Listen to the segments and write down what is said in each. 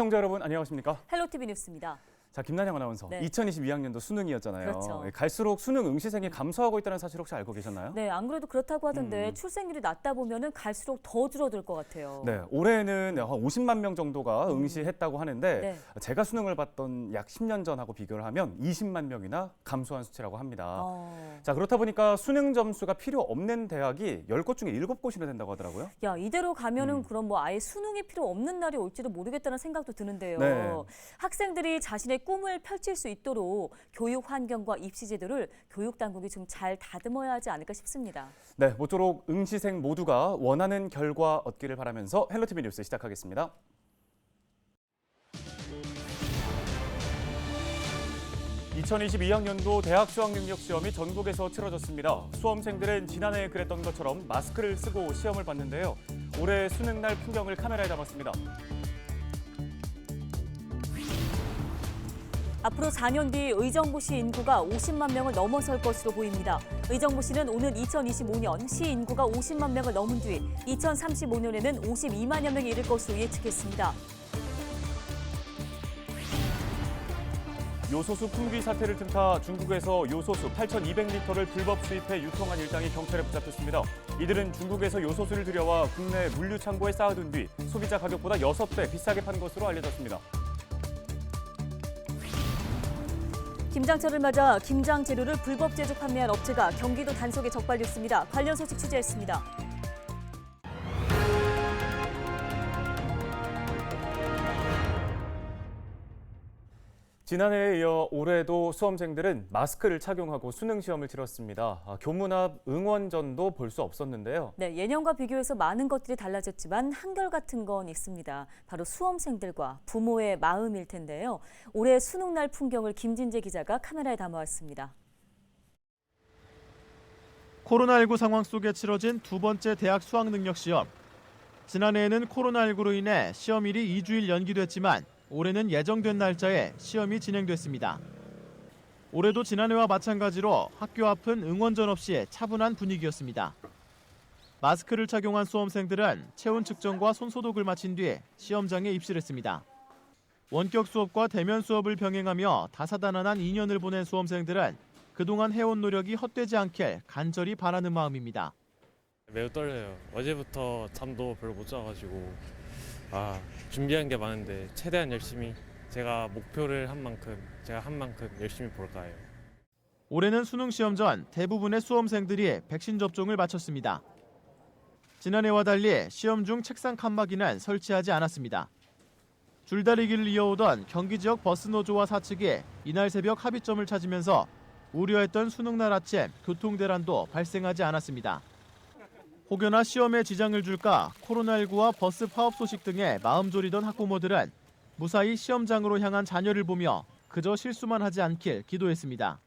시청자 여러분 안녕하십니까? 헬로티비 뉴스입니다. 자, 김난영 아나운서. 네. 2022학년도 수능이었잖아요. 그렇죠. 갈수록 수능 응시생이 감소하고 있다는 사실 혹시 알고 계셨나요? 네, 안 그래도 그렇다고 하던데 출생률이 낮다 보면은 갈수록 더 줄어들 것 같아요. 네, 올해는 한 50만 명 정도가 응시했다고 하는데 네. 제가 수능을 봤던 약 10년 전하고 비교를 하면 20만 명이나 감소한 수치라고 합니다. 자, 그렇다 보니까 수능 점수가 필요 없는 대학이 10곳 중에 7곳이나 된다고 하더라고요. 야, 이대로 가면은 그럼 뭐 아예 수능이 필요 없는 날이 올지도 모르겠다는 생각도 드는데요. 네. 학생들이 자신의 꿈을 펼칠 수 있도록 교육 환경과 입시 제도를 교육 당국이 좀 잘 다듬어야 하지 않을까 싶습니다. 네, 모쪼록 응시생 모두가 원하는 결과 얻기를 바라면서 헬로티비 뉴스 시작하겠습니다. (2022학년도) 대학 수학능력 시험이 전국에서 치러졌습니다. 수험생들은 지난해 그랬던 것처럼 마스크를 쓰고 시험을 봤는데요. 올해 수능날 풍경을 카메라에 담았습니다. 앞으로 4년 뒤 의정부시 인구가 50만 명을 넘어설 것으로 보입니다. 의정부시는 오는 2025년 시 인구가 50만 명을 넘은 뒤 2035년에는 52만여 명이 이를 것으로 예측했습니다. 요소수 품귀 사태를 틈타 중국에서 요소수 8,200리터를 불법 수입해 유통한 일당이 경찰에 붙잡혔습니다. 이들은 중국에서 요소수를 들여와 국내 물류 창고에 쌓아둔 뒤 소비자 가격보다 6배 비싸게 판 것으로 알려졌습니다. 김장철을 맞아 김장 재료를 불법 제조 판매한 업체가 경기도 단속에 적발됐습니다. 관련 소식 취재했습니다. 지난해에 이어 올해도 수험생들은 마스크를 착용하고 수능 시험을 치렀습니다. 교문 앞 응원전도 볼 수 없었는데요. 네, 예년과 비교해서 많은 것들이 달라졌지만 한결같은 건 있습니다. 바로 수험생들과 부모의 마음일 텐데요. 올해 수능날 풍경을 김진재 기자가 카메라에 담아왔습니다. 코로나19 상황 속에 치러진 두 번째 대학 수학능력 시험. 지난해에는 코로나19로 인해 시험일이 2주일 연기됐지만 올해는 예정된 날짜에 시험이 진행됐습니다. 올해도 지난해와 마찬가지로 학교 앞은 응원전 없이 차분한 분위기였습니다. 마스크를 착용한 수험생들은 체온 측정과 손소독을 마친 뒤 시험장에 입실했습니다. 원격 수업과 대면 수업을 병행하며 다사다난한 2년을 보낸 수험생들은 그동안 해온 노력이 헛되지 않길 간절히 바라는 마음입니다. 매우 떨려요. 어제부터 잠도 별로 못 자가지고 준비한 게 많은데 최대한 열심히 제가 목표를 한 만큼 열심히 볼까 해요. 올해는 수능 시험 전 대부분의 수험생들이 백신 접종을 마쳤습니다. 지난해와 달리 시험 중 책상 칸막이는 설치하지 않았습니다. 줄다리기를 이어오던 경기 지역 버스 노조와 사측이 이날 새벽 합의점을 찾으면서 우려했던 수능날 아침 교통대란도 발생하지 않았습니다. 혹여나 시험에 지장을 줄까 코로나19와 버스 파업 소식 등에 마음 졸이던 학부모들은 무사히 시험장으로 향한 자녀를 보며 그저 실수만 하지 않길 기도했습니다.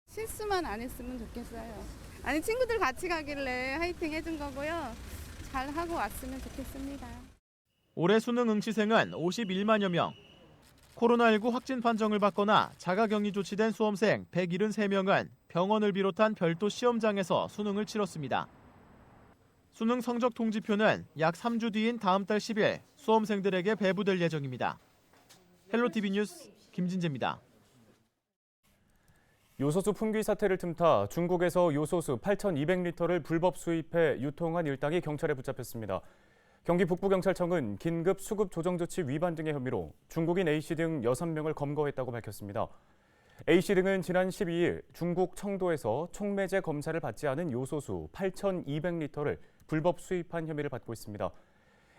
실수만 안 했으면 좋겠어요. 아니 친구들 같이 가길래 화이팅 해준 거고요. 잘 하고 왔으면 좋겠습니다. 올해 수능 응시생은 51만여 명. 코로나19 확진 판정을 받거나 자가격리 조치된 수험생 173명은 병원을 비롯한 별도 시험장에서 수능을 치렀습니다. 수능 성적 통지표는 약 3주 뒤인 다음 달 10일 수험생들에게 배부될 예정입니다. 헬로티비 뉴스 김진재입니다. 요소수 품귀 사태를 틈타 중국에서 요소수 8,200리터를 불법 수입해 유통한 일당이 경찰에 붙잡혔습니다. 경기 북부경찰청은 긴급 수급 조정 조치 위반 등의 혐의로 중국인 A씨 등 6명을 검거했다고 밝혔습니다. A씨 등은 지난 12일 중국 청도에서 촉매제 검사를 받지 않은 요소수 8,200리터를 불법 수입한 혐의를 받고 있습니다.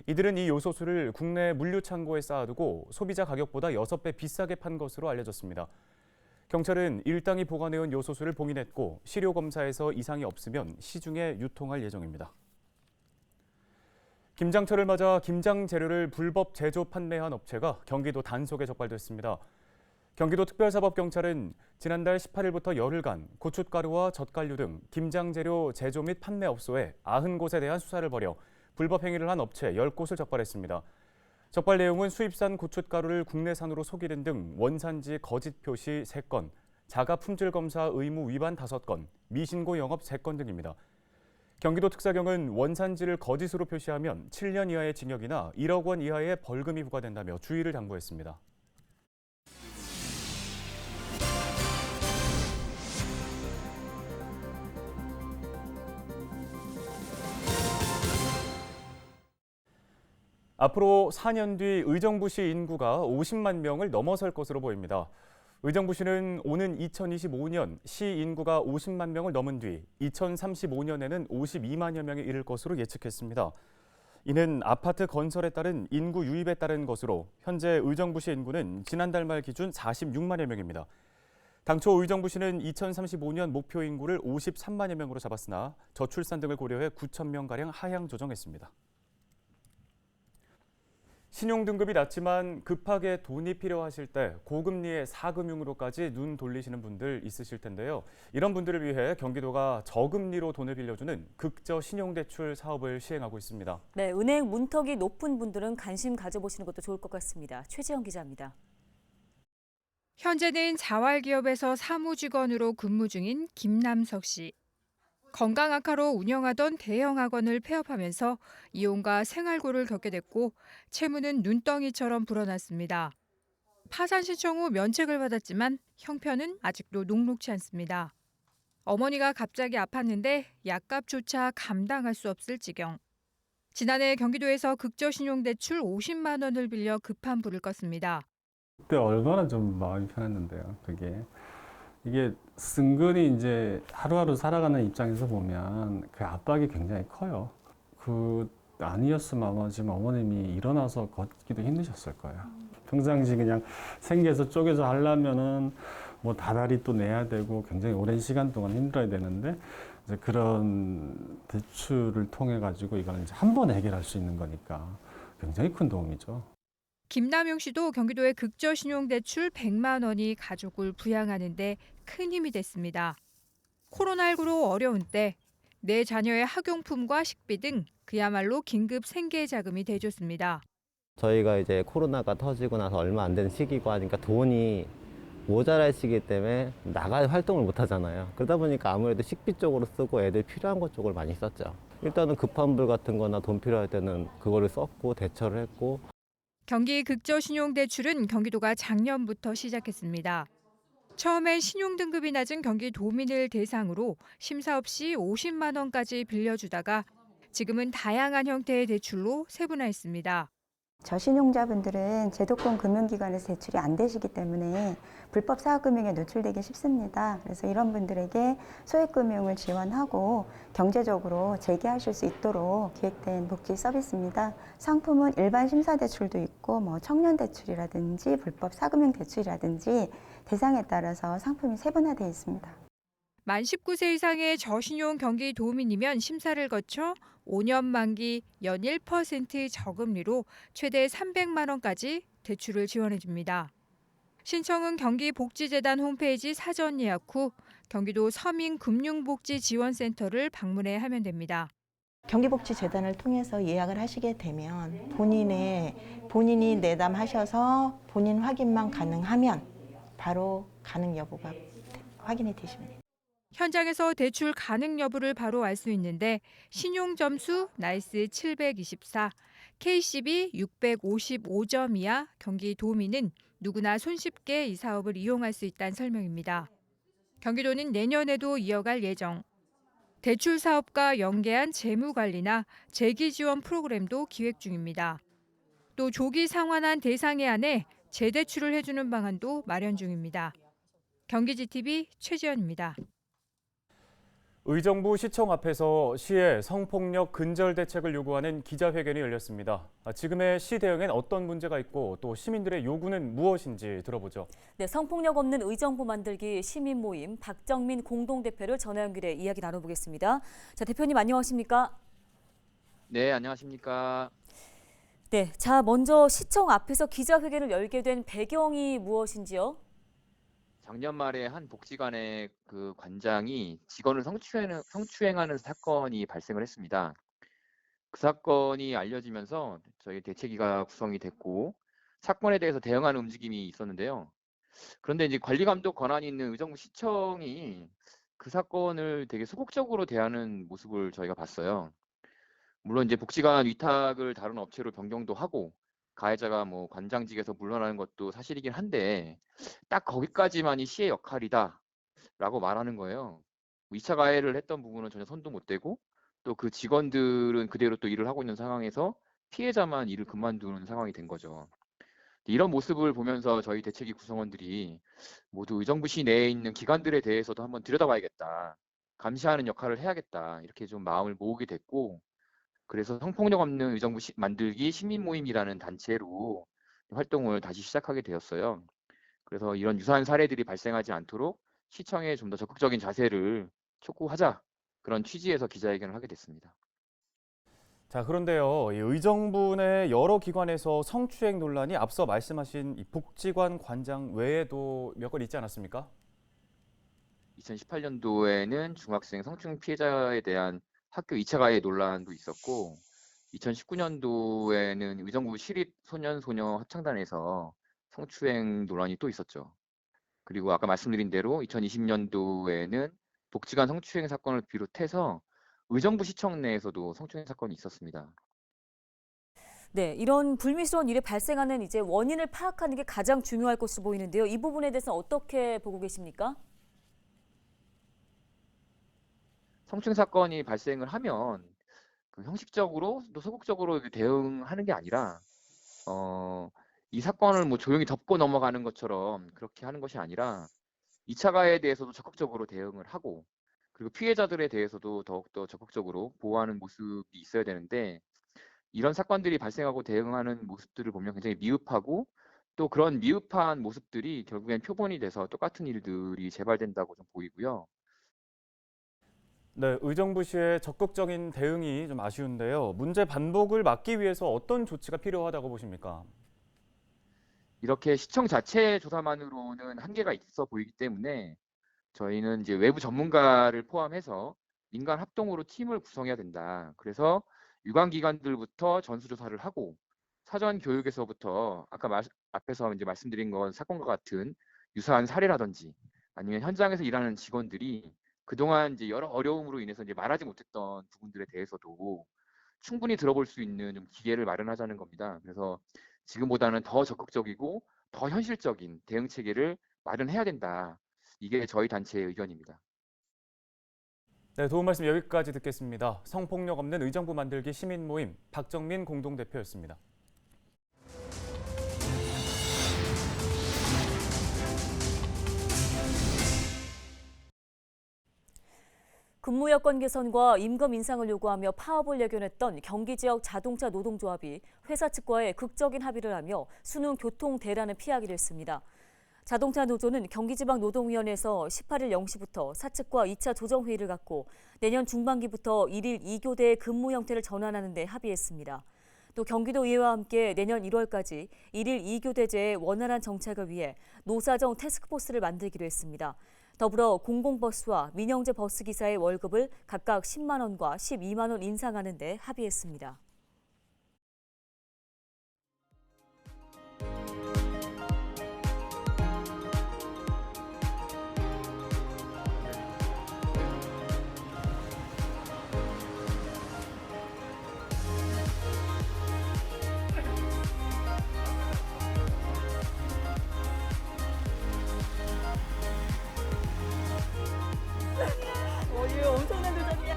이들은 이 요소수를 국내 물류 창고에 쌓아두고 소비자 가격보다 6배 비싸게 판 것으로 알려졌습니다. 경찰은 일당이 보관해온 요소수를 봉인했고 시료 검사에서 이상이 없으면 시중에 유통할 예정입니다. 김장철을 맞아 김장 재료를 불법 제조 판매한 업체가 경기도 단속에 적발됐습니다. 경기도 특별사법경찰은 지난달 18일부터 열흘간 고춧가루와 젓갈류 등 김장 재료 제조 및 판매 업소에 90곳에 대한 수사를 벌여 불법 행위를 한 업체 10곳을 적발했습니다. 적발 내용은 수입산 고춧가루를 국내산으로 속이는 등 원산지 거짓 표시 3건, 자가 품질 검사 의무 위반 5건, 미신고 영업 3건 등입니다. 경기도특사경은 원산지를 거짓으로 표시하면 7년 이하의 징역이나 1억 원 이하의 벌금이 부과된다며 주의를 당부했습니다. 앞으로 4년 뒤 의정부시 인구가 50만 명을 넘어설 것으로 보입니다. 의정부시는 오는 2025년 시 인구가 50만 명을 넘은 뒤 2035년에는 52만여 명에 이를 것으로 예측했습니다. 이는 아파트 건설에 따른 인구 유입에 따른 것으로 현재 의정부시 인구는 지난달 말 기준 46만여 명입니다. 당초 의정부시는 2035년 목표 인구를 53만여 명으로 잡았으나 저출산 등을 고려해 9천 명가량 하향 조정했습니다. 신용등급이 낮지만 급하게 돈이 필요하실 때 고금리의 사금융으로까지 눈 돌리시는 분들 있으실 텐데요. 이런 분들을 위해 경기도가 저금리로 돈을 빌려주는 극저 신용대출 사업을 시행하고 있습니다. 네, 은행 문턱이 높은 분들은 관심 가져보시는 것도 좋을 것 같습니다. 최지영 기자입니다. 현재는 자활기업에서 사무직원으로 근무 중인 김남석 씨. 건강 악화로 운영하던 대형 학원을 폐업하면서 이혼과 생활고를 겪게 됐고 채무는 눈덩이처럼 불어났습니다. 파산 신청 후 면책을 받았지만 형편은 아직도 녹록지 않습니다. 어머니가 갑자기 아팠는데 약값조차 감당할 수 없을 지경. 지난해 경기도에서 극저신용대출 50만 원을 빌려 급한 불을 껐습니다. 그때 얼마나 좀 마음이 편했는데요. 이게 승근이 이제 하루하루 살아가는 입장에서 보면 그 압박이 굉장히 커요. 아니었으면 아마 지금 어머님이 일어나서 걷기도 힘드셨을 거예요. 평상시 그냥 생계에서 쪼개서 하려면은 뭐 다달이 또 내야 되고 굉장히 오랜 시간 동안 힘들어야 되는데 이제 그런 대출을 통해 가지고 이걸 이제 한 번에 해결할 수 있는 거니까 굉장히 큰 도움이죠. 김남용 씨도 경기도의 극저신용대출 100만 원이 가족을 부양하는 데 큰 힘이 됐습니다. 코로나19로 어려운 때 내 자녀의 학용품과 식비 등 그야말로 긴급 생계 자금이 돼줬습니다. 저희가 이제 코로나가 터지고 나서 얼마 안 되는 시기고 하니까 돈이 모자랄 시기 때문에 나갈 활동을 못 하잖아요. 그러다 보니까 아무래도 식비 쪽으로 쓰고 애들 필요한 것 쪽을 많이 썼죠. 일단은 급한 불 같은 거나 돈 필요할 때는 그거를 썼고 대처를 했고. 경기 극저신용대출은 경기도가 작년부터 시작했습니다. 처음엔 신용등급이 낮은 경기도민을 대상으로 심사 없이 50만 원까지 빌려주다가 지금은 다양한 형태의 대출로 세분화했습니다. 저신용자분들은 제도권 금융기관에서 대출이 안 되시기 때문에 불법 사업금융에 노출되기 쉽습니다. 그래서 이런 분들에게 소액금융을 지원하고 경제적으로 재개하실 수 있도록 기획된 복지 서비스입니다. 상품은 일반 심사대출도 있고 청년대출이라든지 불법 사금융 대출이라든지 대상에 따라서 상품이 세분화되어 있습니다. 만 19세 이상의 저신용 경기도민이면 심사를 거쳐 5년 만기 연 1% 저금리로 최대 300만 원까지 대출을 지원해 줍니다. 신청은 경기복지재단 홈페이지 사전 예약 후 경기도 서민금융복지지원센터를 방문해 하면 됩니다. 경기복지재단을 통해서 예약을 하시게 되면 본인이 내담하셔서 본인 확인만 가능하면 바로 가능 여부가 확인이 되십니다. 현장에서 대출 가능 여부를 바로 알 수 있는데 신용점수 나이스 724, KCB 655점 이하 경기도민은 누구나 손쉽게 이 사업을 이용할 수 있다는 설명입니다. 경기도는 내년에도 이어갈 예정. 대출 사업과 연계한 재무관리나 재기지원 프로그램도 기획 중입니다. 또 조기 상환한 대상에 한해 재대출을 해주는 방안도 마련 중입니다. 경기지TV 최지연입니다. 의정부 시청 앞에서 시의 성폭력 근절 대책을 요구하는 기자회견이 열렸습니다. 지금의 시 대응엔 어떤 문제가 있고 또 시민들의 요구는 무엇인지 들어보죠. 네, 성폭력 없는 의정부 만들기 시민 모임 박정민 공동대표를 전화 연결해 이야기 나눠보겠습니다. 자, 대표님 안녕하십니까? 네, 안녕하십니까? 네, 자 먼저 시청 앞에서 기자회견을 열게 된 배경이 무엇인지요? 작년 말에 한 복지관의 그 관장이 직원을 성추행하는 사건이 발생을 했습니다. 그 사건이 알려지면서 저희 대책위가 구성이 됐고 사건에 대해서 대응하는 움직임이 있었는데요. 그런데 이제 관리감독 권한이 있는 의정부 시청이 그 사건을 되게 소극적으로 대하는 모습을 저희가 봤어요. 물론 이제 복지관 위탁을 다른 업체로 변경도 하고 가해자가 뭐 관장직에서 물러나는 것도 사실이긴 한데 딱 거기까지만이 시의 역할이다라고 말하는 거예요. 2차 가해를 했던 부분은 전혀 손도 못 대고 또 그 직원들은 그대로 또 일을 하고 있는 상황에서 피해자만 일을 그만두는 상황이 된 거죠. 이런 모습을 보면서 저희 대책위 구성원들이 모두 의정부시 내에 있는 기관들에 대해서도 한번 들여다봐야겠다. 감시하는 역할을 해야겠다. 이렇게 좀 마음을 모으게 됐고 그래서 성폭력 없는 의정부 만들기 시민 모임이라는 단체로 활동을 다시 시작하게 되었어요. 그래서 이런 유사한 사례들이 발생하지 않도록 시청에 좀 더 적극적인 자세를 촉구하자. 그런 취지에서 기자회견을 하게 됐습니다. 자, 그런데요. 이 의정부 내 여러 기관에서 성추행 논란이 앞서 말씀하신 이 복지관 관장 외에도 몇 건 있지 않았습니까? 2018년도에는 중학생 성추행 피해자에 대한 학교 2차 가해 논란도 있었고 2019년도에는 의정부 시립소년소녀 합창단에서 성추행 논란이 또 있었죠. 그리고 아까 말씀드린 대로 2020년도에는 복지관 성추행 사건을 비롯해서 의정부 시청 내에서도 성추행 사건이 있었습니다. 네, 이런 불미스러운 일이 발생하는 이제 원인을 파악하는 게 가장 중요할 것으로 보이는데요. 이 부분에 대해서 어떻게 보고 계십니까? 성추행 사건이 발생을 하면 그 형식적으로 또 소극적으로 대응하는 게 아니라 이 사건을 뭐 조용히 덮고 넘어가는 것처럼 그렇게 하는 것이 아니라 2차 가해에 대해서도 적극적으로 대응을 하고 그리고 피해자들에 대해서도 더욱더 적극적으로 보호하는 모습이 있어야 되는데 이런 사건들이 발생하고 대응하는 모습들을 보면 굉장히 미흡하고 또 그런 미흡한 모습들이 결국엔 표본이 돼서 똑같은 일들이 재발된다고 좀 보이고요. 네, 의정부시의 적극적인 대응이 좀 아쉬운데요. 문제 반복을 막기 위해서 어떤 조치가 필요하다고 보십니까? 이렇게 시청 자체 조사만으로는 한계가 있어 보이기 때문에 저희는 이제 외부 전문가를 포함해서 민간 합동으로 팀을 구성해야 된다. 그래서 유관기관들부터 전수조사를 하고 사전 교육에서부터 아까 앞에서 이제 말씀드린 건 사건과 같은 유사한 사례라든지 아니면 현장에서 일하는 직원들이 그동안 이제 여러 어려움으로 인해서 이제 말하지 못했던 부분들에 대해서도 충분히 들어볼 수 있는 좀 기회를 마련하자는 겁니다. 그래서 지금보다는 더 적극적이고 더 현실적인 대응 체계를 마련해야 된다. 이게 저희 단체의 의견입니다. 네, 도움 말씀 여기까지 듣겠습니다. 성폭력 없는 의정부 만들기 시민 모임 박정민 공동대표였습니다. 근무 여건 개선과 임금 인상을 요구하며 파업을 예견했던 경기 지역 자동차 노동조합이 회사 측과의 극적인 합의를 하며 수능 교통 대란을 피하기로 했습니다. 자동차 노조는 경기지방노동위원회에서 18일 0시부터 사측과 2차 조정회의를 갖고 내년 중반기부터 1일 2교대 근무 형태를 전환하는 데 합의했습니다. 또 경기도의회와 함께 내년 1월까지 1일 2교대제의 원활한 정착을 위해 노사정 태스크포스를 만들기로 했습니다. 더불어 공공버스와 민영제 버스기사의 월급을 각각 10만 원과 12만 원 인상하는 데 합의했습니다. 이거 엄청난 도전이야.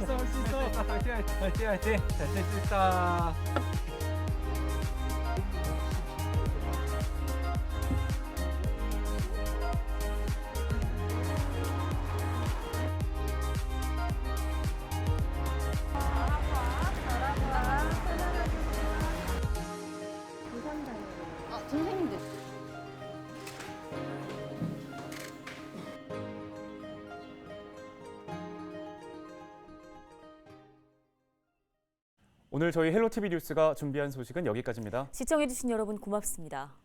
할 수 있어. 화이팅. 잘될 수 있다. 선생님들. 오늘 저희 헬로티비 뉴스가 준비한 소식은 여기까지입니다. 시청해주신 여러분 고맙습니다.